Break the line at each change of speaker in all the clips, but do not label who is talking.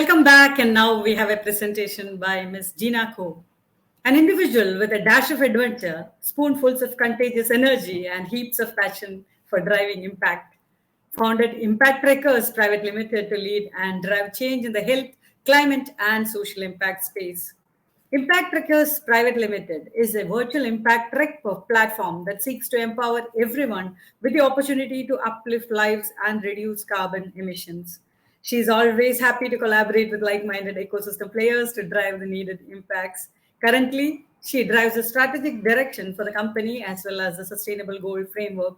Welcome back, and now we have a presentation by Ms. Gina, an individual with a dash of adventure, spoonfuls of contagious energy, and heaps of passion for driving impact. Founded Impact Trackers Private Limited to lead and drive change in the health, climate, and social impact space. Impact Trackers Private Limited is a virtual impact track platform that seeks to empower everyone with the opportunity to uplift lives and reduce carbon emissions. She is always happy to collaborate with like minded ecosystem players to drive the needed impacts. Currently, she drives a strategic direction for the company as well as the sustainable goal framework.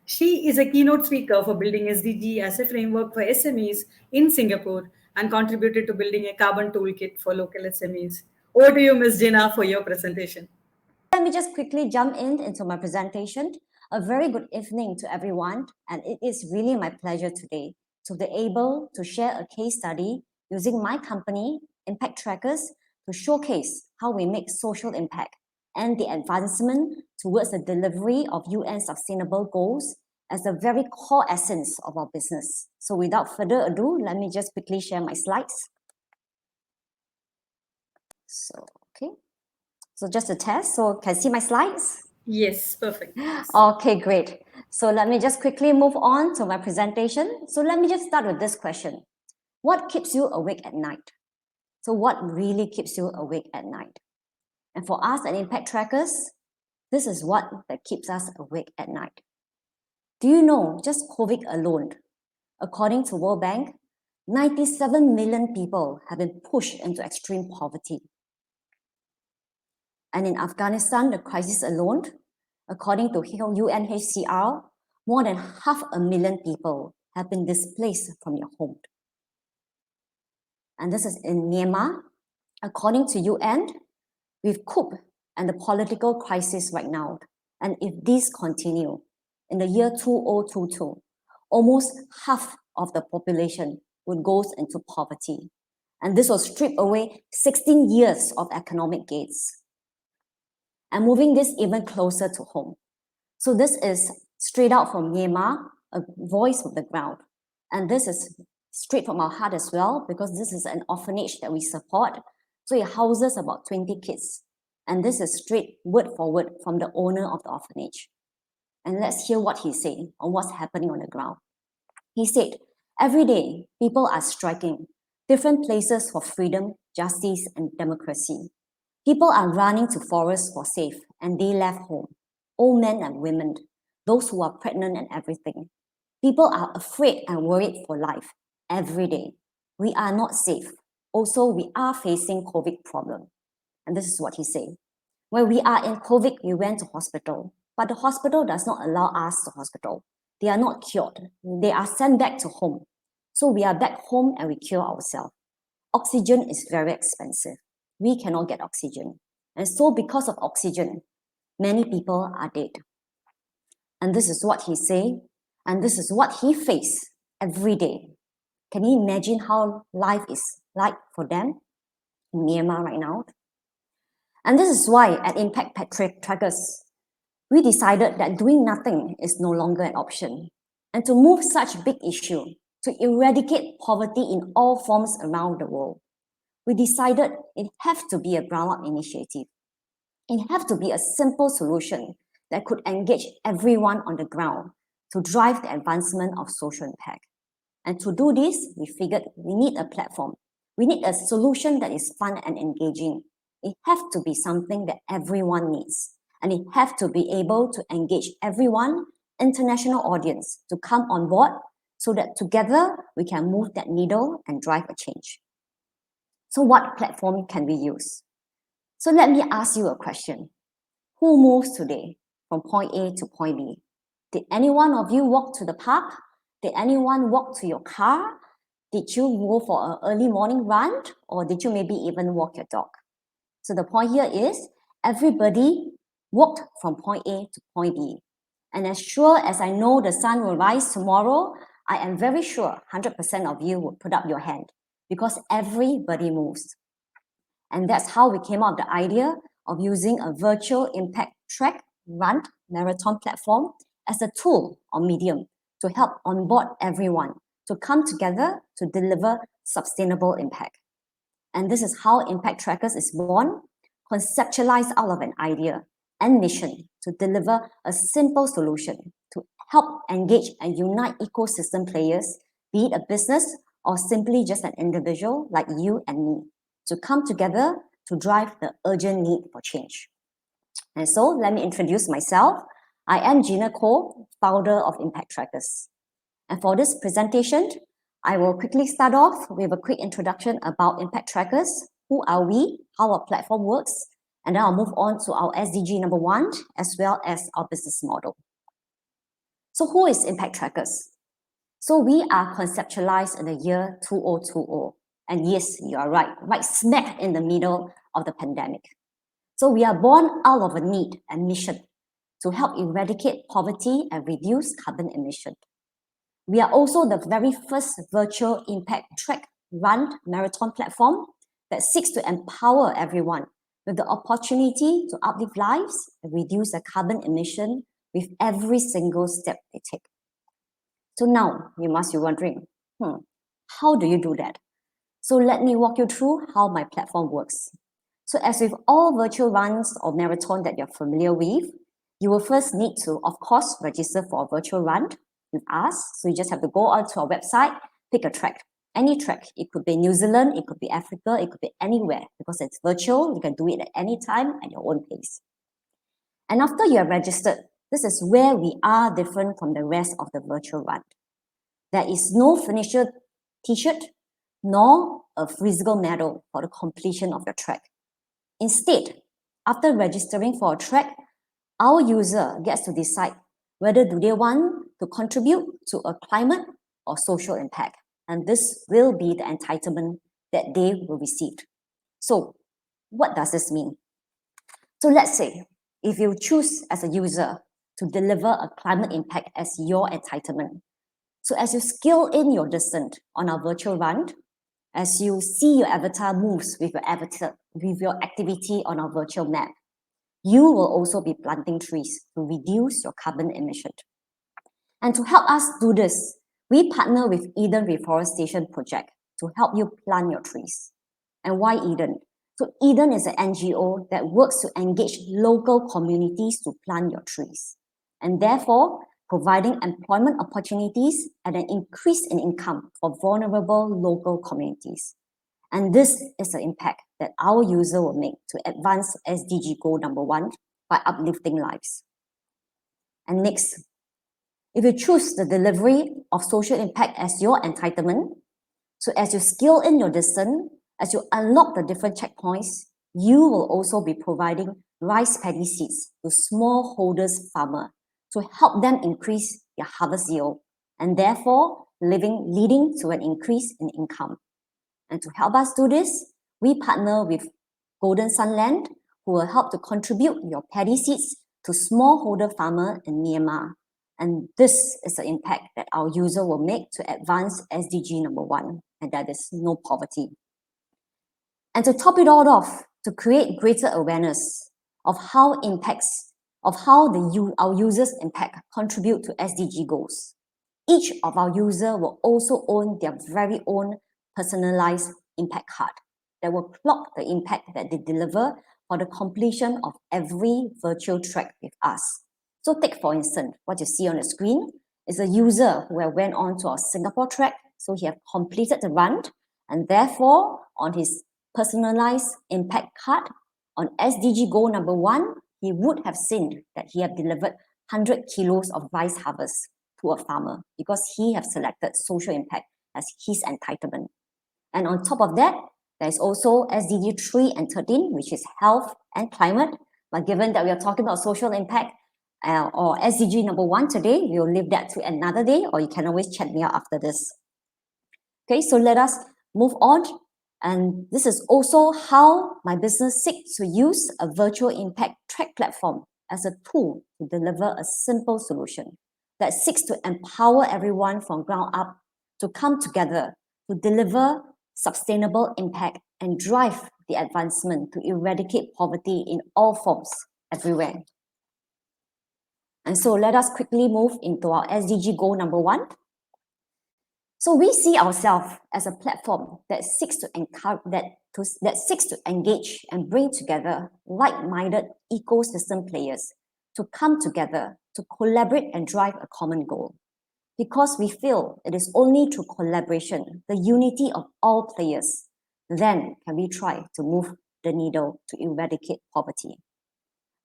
She is a keynote speaker for building SDG as a framework for SMEs in Singapore and contributed to building a carbon toolkit for local SMEs. Over to you, Ms. Gina, for your presentation.
Let me just quickly jump into my presentation. A very good evening to everyone, and it is really my pleasure today to be able to share a case study using my company, Impact Trackers, to showcase how we make social impact and the advancement towards the delivery of UN Sustainable Goals as the very core essence of our business. So without further ado, let me just quickly share my slides. So just a test. So can you see my slides?
Yes, perfect.
Okay, great. So let me just quickly move on to my presentation. So let me just start with this question. What keeps you awake at night? So what really keeps you awake at night? And for us at Impact Trackers, this is what that keeps us awake at night. Do you know just COVID alone, according to World Bank, 97 million people have been pushed into extreme poverty. And in Afghanistan, the crisis alone, according to UNHCR, more than 500,000 people have been displaced from their home. And this is in Myanmar. According to UN, we've coup and the political crisis right now. And if these continue, in the year 2022, almost half of the population would go into poverty. And this will strip away 16 years of economic gains. And moving this even closer to home. So this is straight out from Myanmar, a voice from the ground. And this is straight from our heart as well, because this is an orphanage that we support. So it houses about 20 kids. And this is straight word for word from the owner of the orphanage. And let's hear what he said on what's happening on the ground. He said, every day, people are striking different places for freedom, justice, and democracy. People are running to forests for safe, and they left home. Old men and women, those who are pregnant and everything. People are afraid and worried for life every day. We are not safe. Also, we are facing COVID problem. And this is what he said. When we are in COVID, we went to hospital, but the hospital does not allow us to hospital. They are not cured. They are sent back to home. So we are back home and we cure ourselves. Oxygen is very expensive. We cannot get oxygen. And so because of oxygen, many people are dead. And this is what he say, and this is what he face every day. Can you imagine how life is like for them in Myanmar right now? And this is why at Impact Trackers, we decided that doing nothing is no longer an option. And to move such big issue, to eradicate poverty in all forms around the world, we decided it have to be a ground-up initiative. It have to be a simple solution that could engage everyone on the ground to drive the advancement of social impact. And to do this, we figured we need a platform. We need a solution that is fun and engaging. It have to be something that everyone needs. And it have to be able to engage everyone, international audience, to come on board so that together we can move that needle and drive a change. So what platform can we use? So let me ask you a question. Who moves today from point A to point B? Did any one of you walk to the park? Did anyone walk to your car? Did you go for an early morning run? Or did you maybe even walk your dog? So the point here is everybody walked from point A to point B. And as sure as I know the sun will rise tomorrow, I am very sure 100% of you would put up your hand because everybody moves. And that's how we came up with the idea of using a virtual impact track run marathon platform as a tool or medium to help onboard everyone to come together to deliver sustainable impact. And this is how Impact Trackers is born, conceptualized out of an idea and mission to deliver a simple solution to help engage and unite ecosystem players, be it a business or simply just an individual like you and me, to come together to drive the urgent need for change. And so let me introduce myself. I am Gina Ko, founder of Impact Trackers. And for this presentation, I will quickly start off with a quick introduction about Impact Trackers. Who are we? How our platform works? And then I'll move on to our SDG number 1, as well as our business model. So who is Impact Trackers? So we are conceptualized in the year 2020. And yes, you are right smack in the middle of the pandemic. So we are born out of a need and mission to help eradicate poverty and reduce carbon emission. We are also the very first virtual impact track run marathon platform that seeks to empower everyone with the opportunity to uplift lives and reduce the carbon emission with every single step they take. So now you must be wondering, how do you do that? So let me walk you through how my platform works. So as with all virtual runs or marathon that you're familiar with, you will first need to, of course, register for a virtual run with us. So you just have to go onto our website, pick a track, any track. It could be New Zealand, it could be Africa, it could be anywhere because it's virtual. You can do it at any time at your own pace. And after you are registered, this is where we are different from the rest of the virtual run. There is no finisher t-shirt nor a physical medal for the completion of your track. Instead, after registering for a track, our user gets to decide whether do they want to contribute to a climate or social impact. And this will be the entitlement that they will receive. So what does this mean? So let's say if you choose as a user to deliver a climate impact as your entitlement. So as you scale in your descent on our virtual run, as you see your avatar moves with your activity on our virtual map, you will also be planting trees to reduce your carbon emission. And to help us do this, we partner with Eden Reforestation Project to help you plant your trees. And why Eden? So Eden is an NGO that works to engage local communities to plant your trees, and therefore providing employment opportunities and an increase in income for vulnerable local communities. And this is the impact that our user will make to advance SDG Goal number 1 by uplifting lives. And next, if you choose the delivery of social impact as your entitlement, so as you scale in your descent, as you unlock the different checkpoints, you will also be providing rice paddy seeds to smallholders farmer to help them increase their harvest yield and therefore leading to an increase in income. And to help us do this, we partner with Golden Sunland, who will help to contribute your paddy seeds to smallholder farmer in Myanmar. And this is the impact that our user will make to advance SDG number 1, and that is no poverty. And to top it all off, to create greater awareness of how our users' impact contribute to SDG goals, each of our users will also own their very own personalized impact card that will clock the impact that they deliver for the completion of every virtual track with us. So take, for instance, what you see on the screen is a user who have went on to our Singapore track. So he have completed the run, and therefore on his personalized impact card on SDG Goal number 1, he would have seen that he have delivered 100 kilos of rice harvest to a farmer because he have selected social impact as his entitlement. And on top of that, there is also SDG 3 and 13, which is health and climate. But given that we are talking about social impact or SDG number 1 today, we will leave that to another day, or you can always check me out after this. Okay, so let us move on. And this is also how my business seeks to use a virtual impact track platform as a tool to deliver a simple solution that seeks to empower everyone from ground up to come together to deliver sustainable impact and drive the advancement to eradicate poverty in all forms everywhere. And so let us quickly move into our SDG goal number 1. So we see ourselves as a platform that seeks to encourage that seeks to engage and bring together like-minded ecosystem players to come together to collaborate and drive a common goal. Because we feel it is only through collaboration, the unity of all players, then can we try to move the needle to eradicate poverty.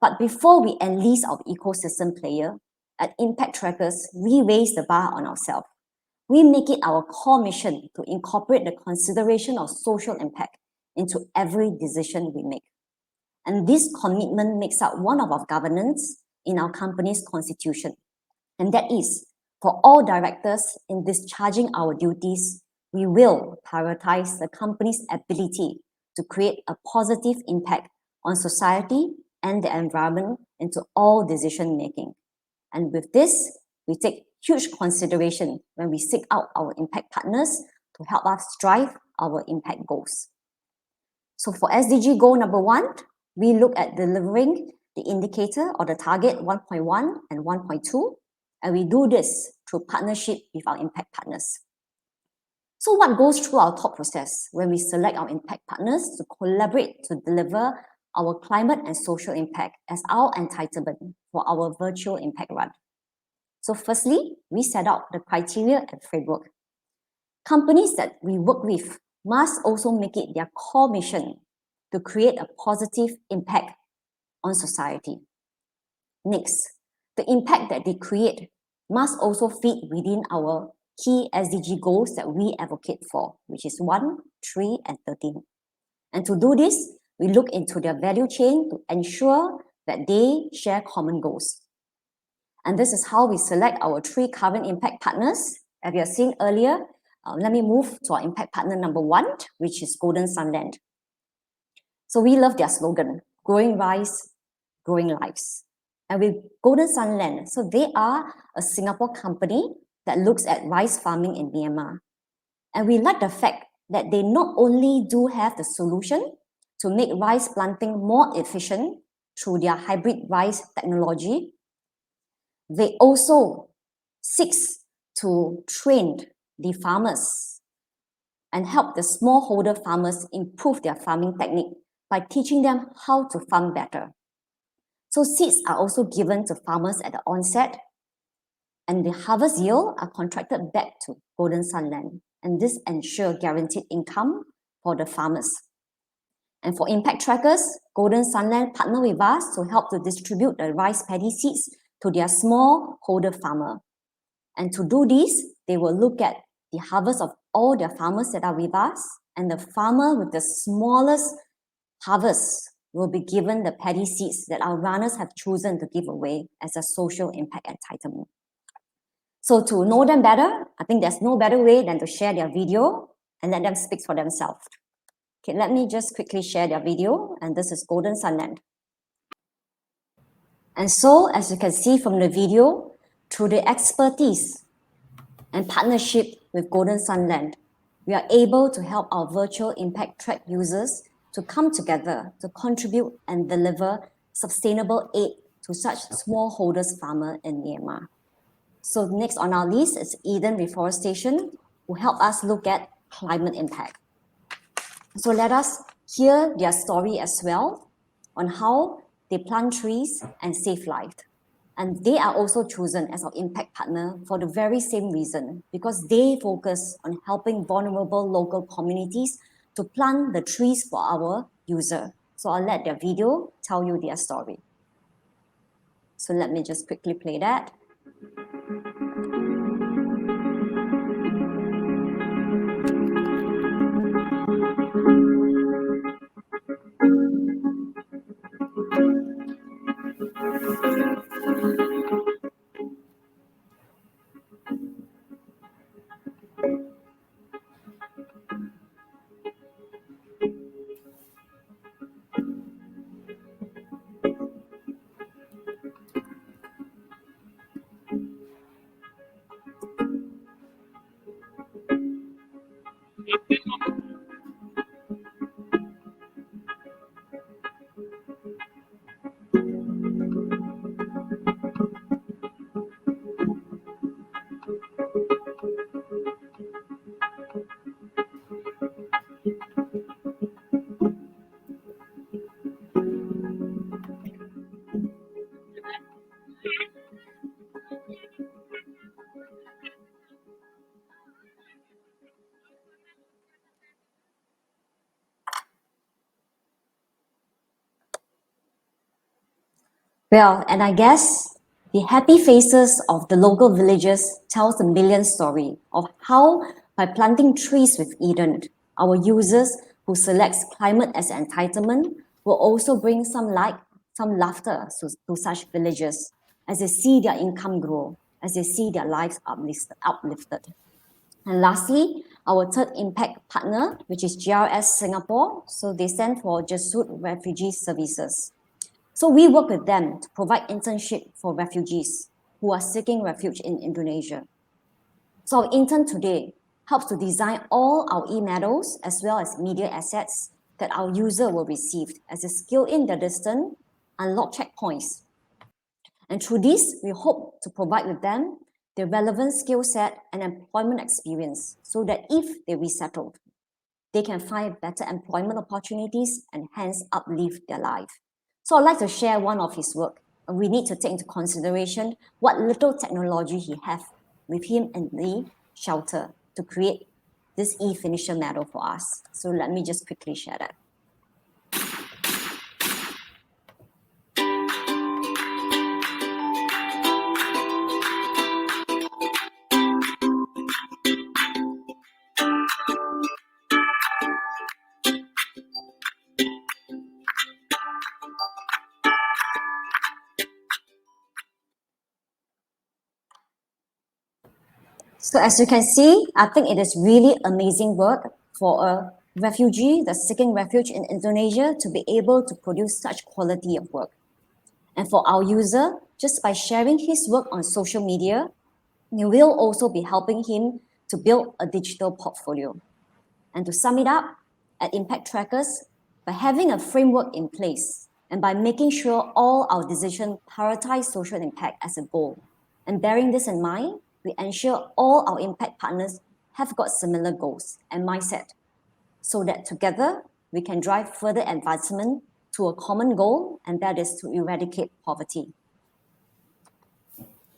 But before we enlist our ecosystem player, at Impact Trackers, we raise the bar on ourselves. We make it our core mission to incorporate the consideration of social impact into every decision we make. And this commitment makes up one of our governance in our company's constitution. And that is, for all directors in discharging our duties, we will prioritize the company's ability to create a positive impact on society and the environment into all decision making. And with this, we take huge consideration when we seek out our impact partners to help us drive our impact goals. So for SDG goal number 1, we look at delivering the indicator or the target 1.1 and 1.2, and we do this through partnership with our impact partners. So what goes through our thought process when we select our impact partners to collaborate to deliver our climate and social impact as our entitlement for our virtual impact run? So firstly, we set out the criteria and framework. Companies that we work with must also make it their core mission to create a positive impact on society. Next, the impact that they create must also fit within our key SDG goals that we advocate for, which is 1, 3, and 13. And to do this, we look into their value chain to ensure that they share common goals. And this is how we select our 3 current impact partners. As you have seen earlier, let me move to our impact partner number 1, which is Golden Sunland. So we love their slogan, growing rice, growing lives. And with Golden Sunland, so they are a Singapore company that looks at rice farming in Myanmar. And we like the fact that they not only do have the solution to make rice planting more efficient through their hybrid rice technology, they also seek to train the farmers and help the smallholder farmers improve their farming technique by teaching them how to farm better. So seeds are also given to farmers at the onset, and the harvest yield are contracted back to Golden Sunland, and this ensures guaranteed income for the farmers. And for impact trackers, Golden Sunland partner with us to help to distribute the rice paddy seeds to their smallholder farmer. And to do this, they will look at the harvest of all their farmers that are with us, and the farmer with the smallest harvest will be given the paddy seeds that our runners have chosen to give away as a social impact entitlement. So to know them better, I think there's no better way than to share their video and let them speak for themselves. Okay, let me just quickly share their video, and this is Golden Sunland. And so, as you can see from the video, through the expertise and partnership with Golden Sunland, we are able to help our virtual impact track users to come together to contribute and deliver sustainable aid to such smallholders farmer in Myanmar. So next on our list is Eden Reforestation, who help us look at climate impact. So let us hear their story as well on how they plant trees and save lives. And they are also chosen as our impact partner for the very same reason, because they focus on helping vulnerable local communities to plant the trees for our user. So I'll let their video tell you their story. So let me just quickly play that. Well, and I guess the happy faces of the local villagers tells a million story of how, by planting trees with Eden, our users who selects climate as entitlement will also bring some light, some laughter to such villagers as they see their income grow, as they see their lives uplifted. And lastly, our third impact partner, which is GRS Singapore. So they stand for Jesuit Refugee Services. So we work with them to provide internship for refugees who are seeking refuge in Indonesia. So our intern today helps to design all our e-medals as well as media assets that our user will receive as they scale in their distance, unlock checkpoints. And through this, we hope to provide with them the relevant skill set and employment experience so that if they resettle, they can find better employment opportunities and hence uplift their life. So I'd like to share one of his work. We need to take into consideration what little technology he has with him in the shelter to create this e-finisher medal for us. So let me just quickly share that. So as you can see, I think it is really amazing work for a refugee that's seeking refuge in Indonesia to be able to produce such quality of work. And for our user, just by sharing his work on social media, you will also be helping him to build a digital portfolio. And to sum it up, at Impact Trackers, by having a framework in place and by making sure all our decisions prioritize social impact as a goal, and bearing this in mind, we ensure all our impact partners have got similar goals and mindset so that together we can drive further advancement to a common goal, and that is to eradicate poverty.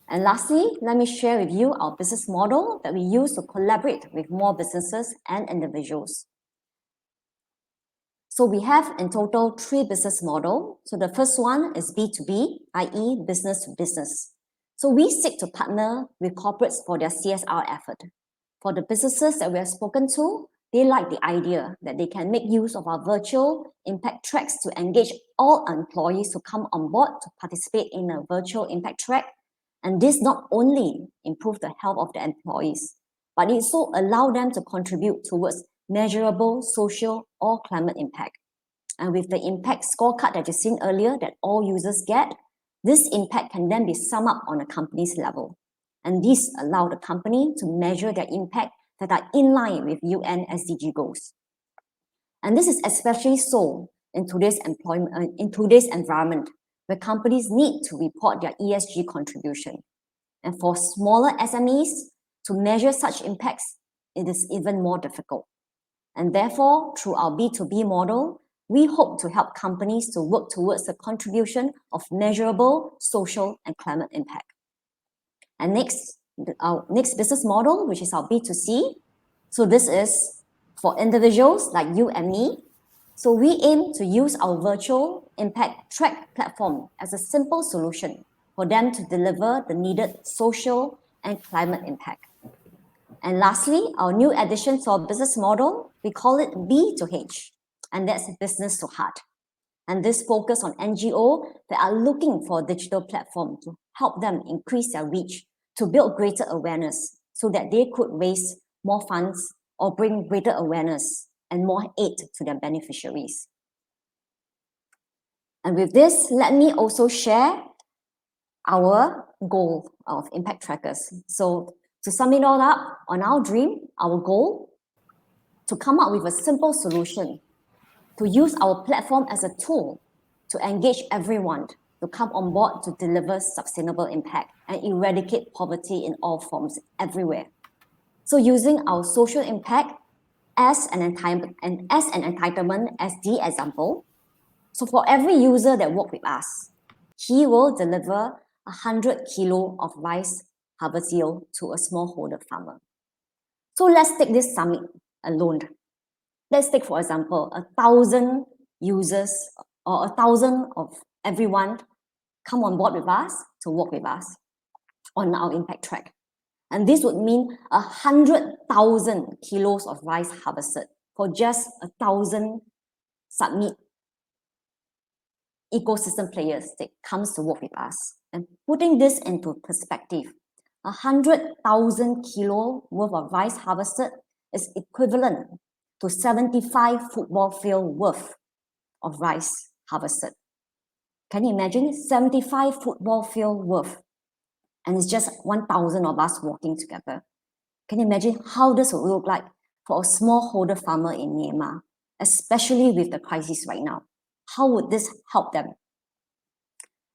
And lastly, let me share with you our business model that we use to collaborate with more businesses and individuals. So we have in total 3 business models. So the first one is B2B, i.e. business to business. So we seek to partner with corporates for their CSR effort. For the businesses that we have spoken to, they like the idea that they can make use of our virtual impact tracks to engage all employees to come on board to participate in a virtual impact track. And this not only improve the health of the employees, but it also allow them to contribute towards measurable social or climate impact. And with the impact scorecard that you've seen earlier that all users get, this impact can then be summed up on a company's level. And this allow the company to measure their impact that are in line with UN SDG goals. And this is especially so in today's environment, where companies need to report their ESG contribution. And for smaller SMEs, to measure such impacts, it is even more difficult. And therefore, through our B2B model, we hope to help companies to work towards the contribution of measurable social and climate impact. And next, our next business model, which is our B2C. So this is for individuals like you and me. So we aim to use our virtual impact track platform as a simple solution for them to deliver the needed social and climate impact. And lastly, our new addition to our business model, we call it B2H, and that's business to heart. And this focus on NGO that are looking for a digital platform to help them increase their reach, to build greater awareness so that they could raise more funds or bring greater awareness and more aid to their beneficiaries. And with this, let me also share our goal of impact trackers. So to sum it all up, on our dream, our goal, to come up with a simple solution, to use our platform as a tool to engage everyone to come on board to deliver sustainable impact and eradicate poverty in all forms everywhere. So using our social impact as an entitlement as the example. So for every user that work with us, he will deliver 100 kilo of rice harvest yield to a smallholder farmer. So let's take this summit alone. Let's take, for example, 1,000 users or 1,000 of everyone come on board with us to work with us on our impact track. And this would mean 100,000 kilos of rice harvested for just 1,000 submit ecosystem players that comes to work with us. And putting this into perspective, 100,000 kilo worth of rice harvested is equivalent to 75 football field worth of rice harvested. Can you imagine 75 football field worth? And it's just 1,000 of us working together. Can you imagine how this would look like for a smallholder farmer in Myanmar, especially with the crisis right now? How would this help them?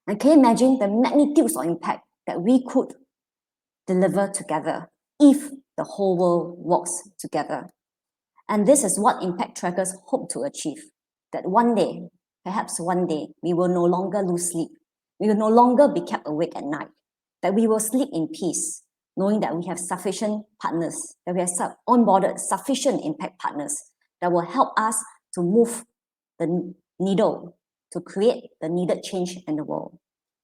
And can you imagine the magnitudes of impact that we could deliver together if the whole world works together? And this is what impact trackers hope to achieve, that one day, perhaps one day, we will no longer lose sleep. We will no longer be kept awake at night, that we will sleep in peace, knowing that we have sufficient partners, that we have onboarded sufficient impact partners that will help us to move the needle, to create the needed change in the world,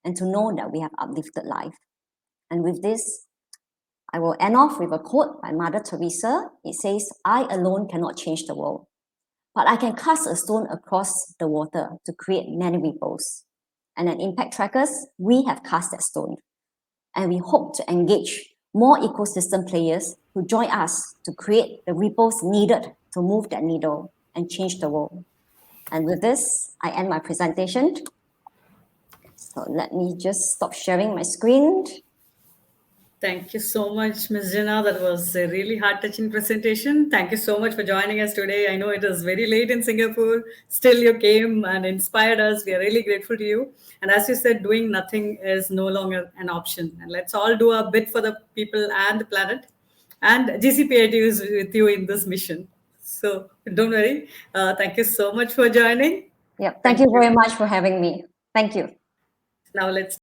and to know that we have uplifted life. And with this, I will end off with a quote by Mother Teresa. It says, "I alone cannot change the world, but I can cast a stone across the water to create many ripples." And at Impact Trackers, we have cast that stone. And we hope to engage more ecosystem players who join us to create the ripples needed to move that needle and change the world. And with this, I end my presentation. So let me just stop sharing my screen.
Thank you so much, Ms. Gina. That was a really heart-touching presentation. Thank you so much for joining us today. I know it is very late in Singapore. Still, you came and inspired us. We are really grateful to you. And as you said, doing nothing is no longer an option. And let's all do a bit for the people and the planet. And GCPIT is with you in this mission. So don't worry. Thank you so much for joining.
Yep. Thank you very much for having me. Thank you.
Now let's